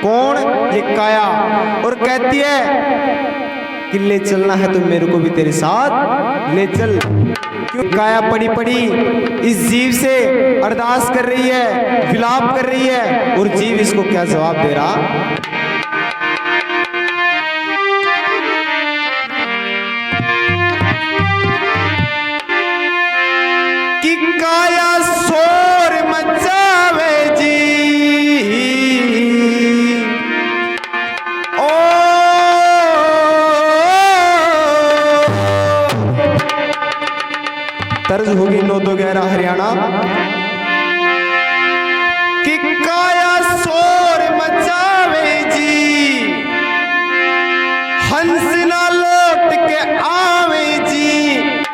कौन? ये काया। और कहती है कि ले चलना है तो मेरे को भी तेरे साथ ले चल। क्यों? काया पड़ी पड़ी इस जीव से अरदास कर रही है, विलाप कर रही है, और जीव इसको क्या जवाब दे रहा? कि काया शोर मचावे जी, ओ तर्ज होगी 9-2-11 हरियाणा। कि काया शोर मचावे जी, हंस ना लौट के आवे जी,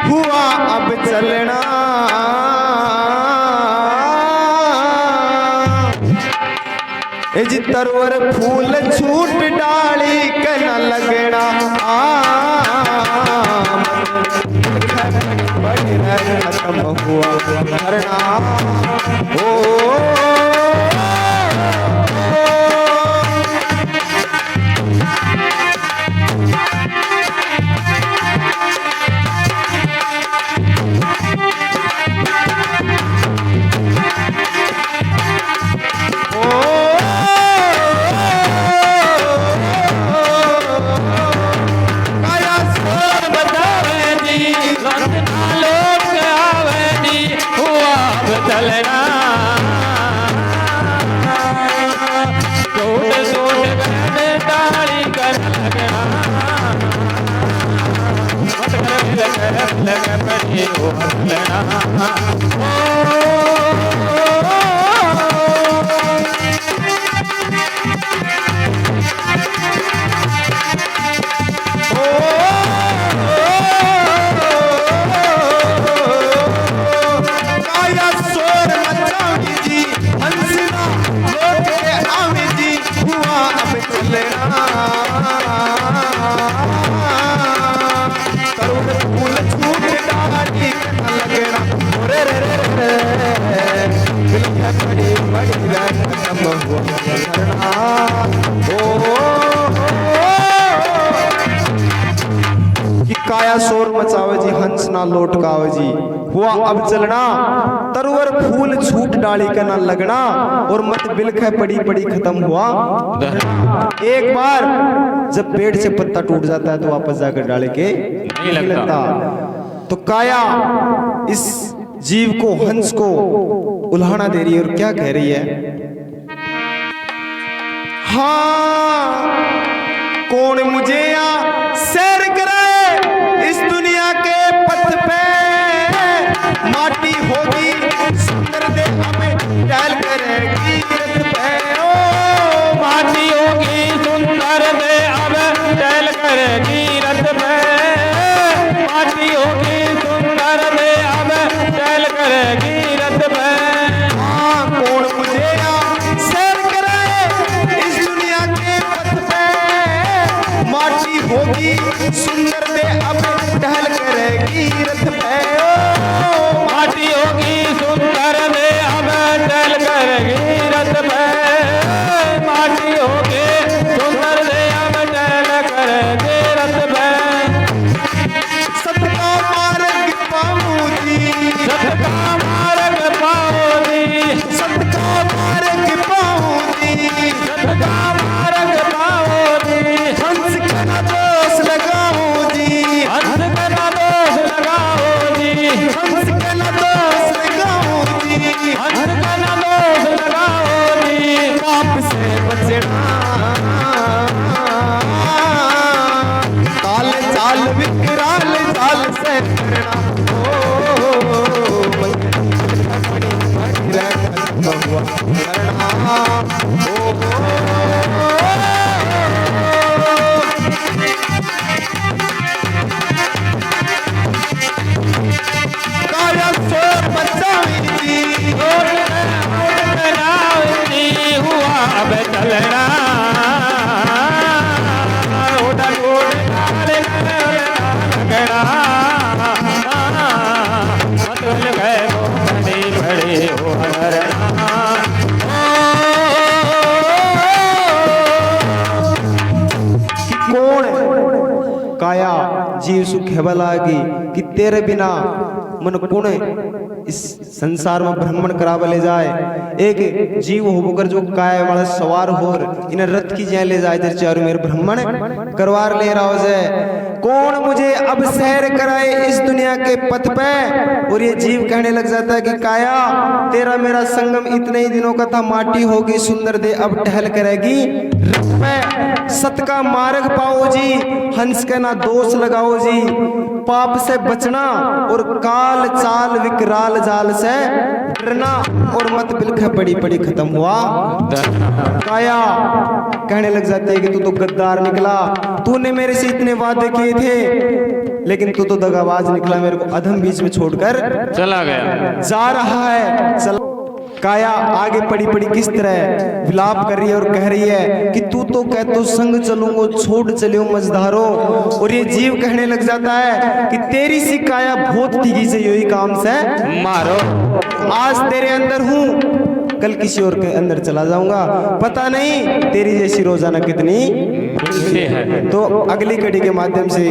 हुआ अब चलना। ए जी तरवर फूल छूट डाली के न लगना, खत्म हुआ धरना। काया शोर मचावे जी, हंस ना लौट कावे जी, हुआ अब चलना। तरवर फूल छूट डाली का ना लगना, और मत बिलखे पड़ी पड़ी खत्म हुआ। एक बार जब पेड़ से पत्ता टूट जाता है तो वापस जाकर डाले के नहीं लगता। तो काया इस जीव को, हंस को उल्हाना दे रही है और क्या कह रही है? हाँ कौन मुझे यहाँ सैर कराए इस दुनिया के पथ पे, माटी होगी सुंदर दे हमें टहल करेगी रथ पे। ओ माटी होगी सुंदर दे हमें टहल करेगी रथ पे, माटी होगी सुंदर दे हमें टहल करेगी रथ पे। हाँ कौन मुझे यहाँ सैर कराए इस दुनिया के पथ पे, माटी होगी सुंदर दे अब टहल करेगी रथ पे। ओ माटी होगी सुंदर दे अब टहल करेगी रथ पे, माटी होगी सुंदर दे अब टहल करेगी रथ पे। सतका मार्ग पाऊं जी, सतका मार्ग पाऊं जी, सतका मार्ग पाऊं जी, सतका मार्ग पाऊं जी। हंस का ना दोष लगाऊं जी, हंस का ना दोष लगाऊं जी, हंस का ना दोष लगाऊं जी, हंस का ना दोष लगाऊं जी। पाप से बचना, काल चाल विकराल चाल से करना। काया शोर मचावी जी, हुआ अब चलना। जीव सुख है लागी कि तेरे बिना मन कुण इस संसार में भ्रमण कराव ले जाए। एक जीव होकर जो काय वाला सवार होर इन रथ की जय ले जाए तेरे चारों मेरे भ्रमण करवार ले रहा हो जाए। कौन मुझे अब सैर कराए इस दुनिया के पथ पे। और ये जीव कहने लग जाता है कि काया तेरा मेरा संगम इतने ही दिनों का था, माटी होगी सुंदर दे अब टहल करेगी रथ पे। सत का मार्ग पाओ जी, हंस के ना दोष लगाओ जी, पाप से बचना और काल चाल विकराल जाल से डरना, और मत बिल्ख पड़ी पड़ी खत्म हुआ। काया कहने लग जाते है कि तू तो गद्दार निकला, तूने मेरे से इतने वादे किए थे लेकिन तू तो दगाबाज निकला, मेरे को अधम बीच में छोड़कर चला गया, जा रहा है। चल काया आगे पड़ी पड़ी किस तरह विलाप कर रही है और कह रही है कि तू तो कह तो संग चलूंगो छोड़ चलियो मझधारो। और ये जीव कहने लग जाता है कि तेरी सी काया बहुत तीखी से यही काम से मारो। आज तेरे अंदर हूँ, कल किसी और के अंदर चला जाऊंगा, पता नहीं तेरी जैसी रोजाना कितनी है। तो अगली कड़ी के माध्यम से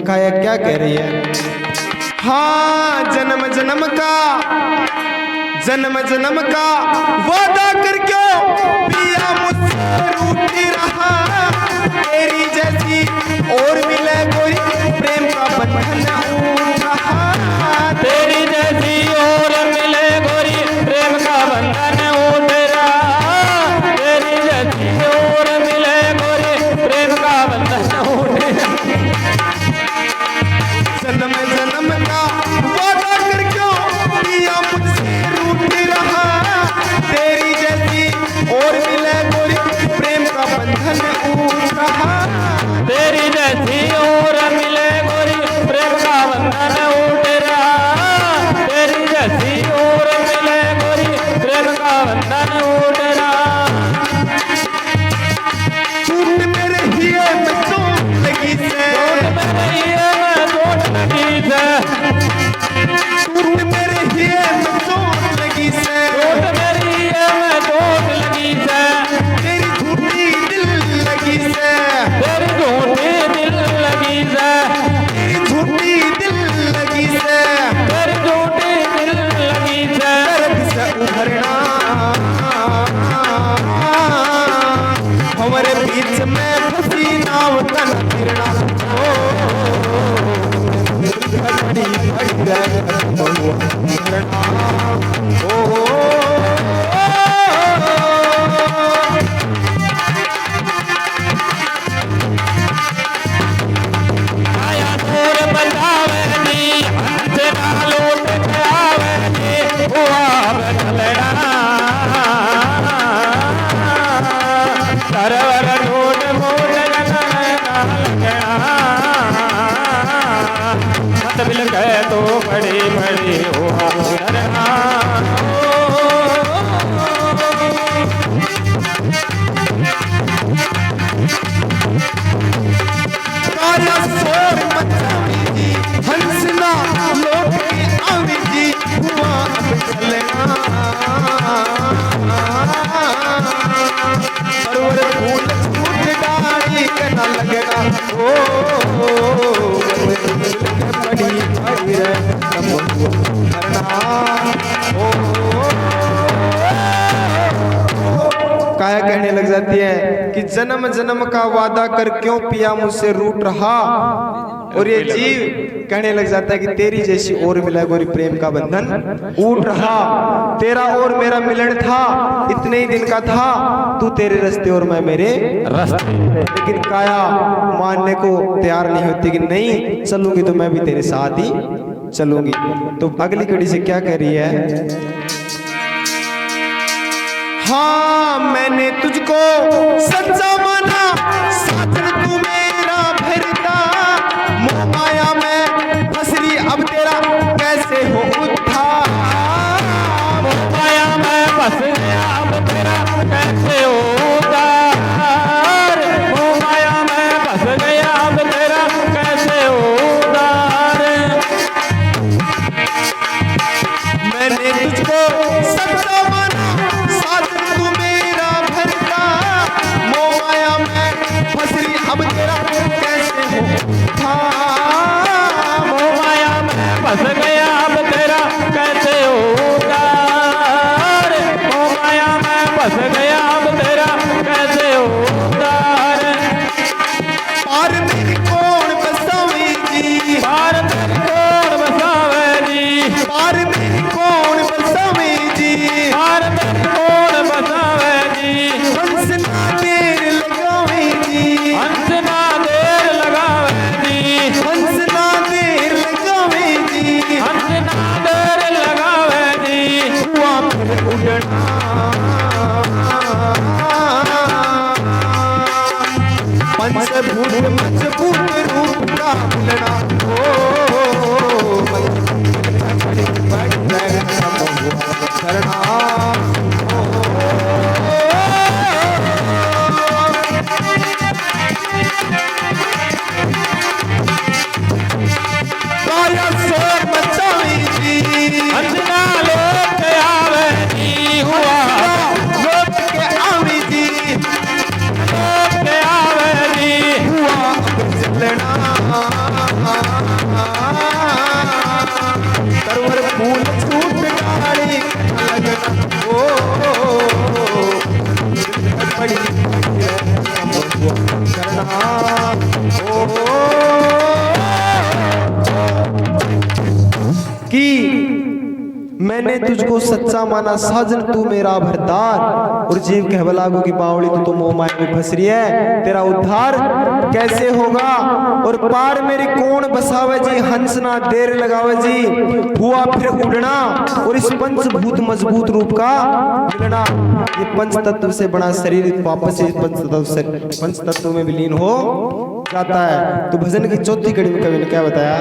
काया क्या कह रही है। हाँ जन्म जन्म का वादा कर क्यों पिया मुझसे रूठी रहा, तेरी जैसी और मिले कोई प्रेम का बंधन ऊट रहा, तेरी जैसी और मिले गोरी प्रेम का बंधन उठ रहा, तेरी जैसी और मिले गोरी प्रेम का बंधन उठ रहा। जन्म जन्म का वादा कर क्यों पिया मुझसे रूठी रहा, तेरी जैसी और मिले गोरी प्रेम का बंधन ऊट रहा, तेरी जैसी और मिले गोरी प्रेम का बंधन उठ रहा, तेरी जैसी और मिले गोरी प्रेम का बंधन उठ रहा। टूट मेरे हिये में चोट लगी से, चोट लगी से, टूट मेरे हिये में चोट लगी से, चोट मेरी में चोट लगी से, तेरी झूठी दिल लगी से, तेरी झूठी दिल लगी से, तेरी झूठी दिल लगी से, तेरी झूठी दिल लगी से, दर्द से उभरना हमारे बीच में फंसी नाव का न गिरना। घड़ी घड़ी गए खत्म हुआ गिरना। आया तोर बजावे नी हंस ना लौट के आवे नी हुआ बदलना, सरवर ढूंढ मूड लगना लगना, मत बिल गए तो बड़ी बड़ी हुआ करना। काया शोर मचावी जी, हंसना लौट के आवी जी, हुआ अब चलना। सरवर फूल छूट डाली के न लगना, बड़ी बड़ी रे करना। काया कहने लग जाती है कि जन्म जन्म का वादा कर क्यों पिया मुझसे रूठ रहा। और ये जीव कहने लग जाता है कि तेरी जैसी और मिला गोरी प्रेम का बंधन उठ रहा, तेरा और मेरा मिलन था इतने ही दिन का था, तू तेरे रास्ते और मैं मेरे रास्ते। लेकिन काया मानने को तैयार नहीं होती कि नहीं चलूंगी तो मैं भी तेरे साथ ही चलूंगी। तो अगली कड़ी से क्या कह रही है। हाँ मैंने तुझको सच्चा माना, साजन तू मेरा भरता, मोह माया में फसरी अब तेरा कैसे हो उद्धार, मोह माया में फंस गया अब तेरा कैसे हो उद्धार, मोह माया में फंस गया अब तेरा कैसे हो उद्धार। मैंने तुझको सच्चा माना, साजन तू मेरा भरता, मोह फिर मजबूत रूप का मिलना हो शोर मचावी जी अंजना लोक आवे जी हुआ लोट के आवी जी लोक आवे जी हुआ चलना तरवर फूल छूट गाड़ी लगना ओ बड़ी करना ओ कि मैंने तुझको सच्चा माना साजन तू मेरा भरतार और जीव कहवा लागो कि बावड़ी तू मोह माया में फंस रही है तेरा उद्धार कैसे होगा और पार मेरी कौन बसावे जी हंस ना देर लगावे जी हुआ फिर उड़ना और इस पंचभूत मजबूत रूप का मिलना ये पंच तत्व से बना शरीर वापस इस पंच तत्व में विलीन हो जाता है। तो भजन की चौथी कड़ी में कवि ने क्या बताया?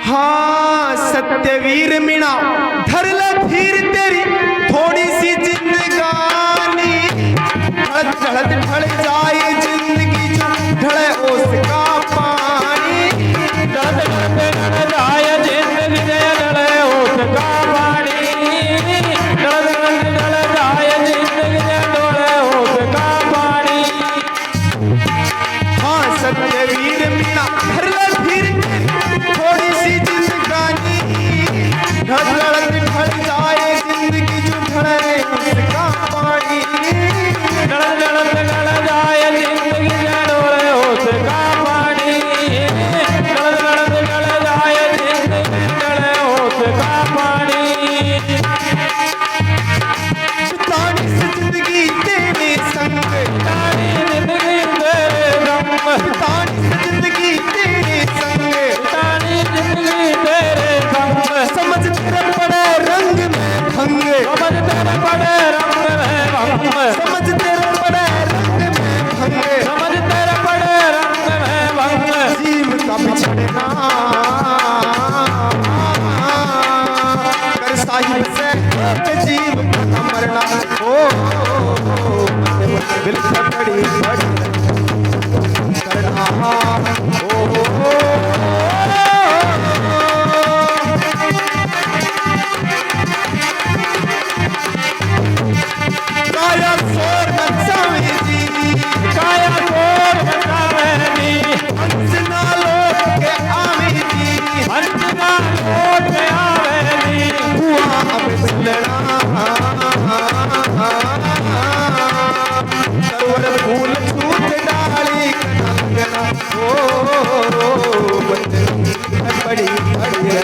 हाँ सत्यवीर मीणा धर ले फिर तेरी थोड़ी सी जिंदगानी ढल ढल जाए जिंदगी जो ढले उसका पानी ढल जाए जिंदगी ढले उसका पानी ढल जाए जिंदगी ढले उसका पानी। हाँ सत्यवीर मीणा धर ले फिर थोड़ी सी जिंदगानी ढल जाए जिंदगी जो ढले उसका पानी ढल जाए जिंदगी ढले उसका पानी ढल जाए जिंदगी ढले उसका पानी। तानी से जिंदगी तेरे संग तानी जिंदगी तेरे संग तानी से जिंदगी तेरे संग तानी जिंदगी तेरे संग समझ तेरे बड़े रंग में भंग समझ तेरे बड़े रंग में भंग समझ तेरे बड़े रंग में भंग समझ तेरे बड़े रंग में भंग जीव का बिछड़ना कर साहिब से जीव का मरना ओ बिल बड़ी बड़ी करना ओ काया शोर मचावे जी काया शोर मचावे जी हंसना लोट के आवे जी हंसना लोट के आवे जी हुआ अब चलना सरवर फूल छूट डाली कनंगना ओ बड़ी बड़ी है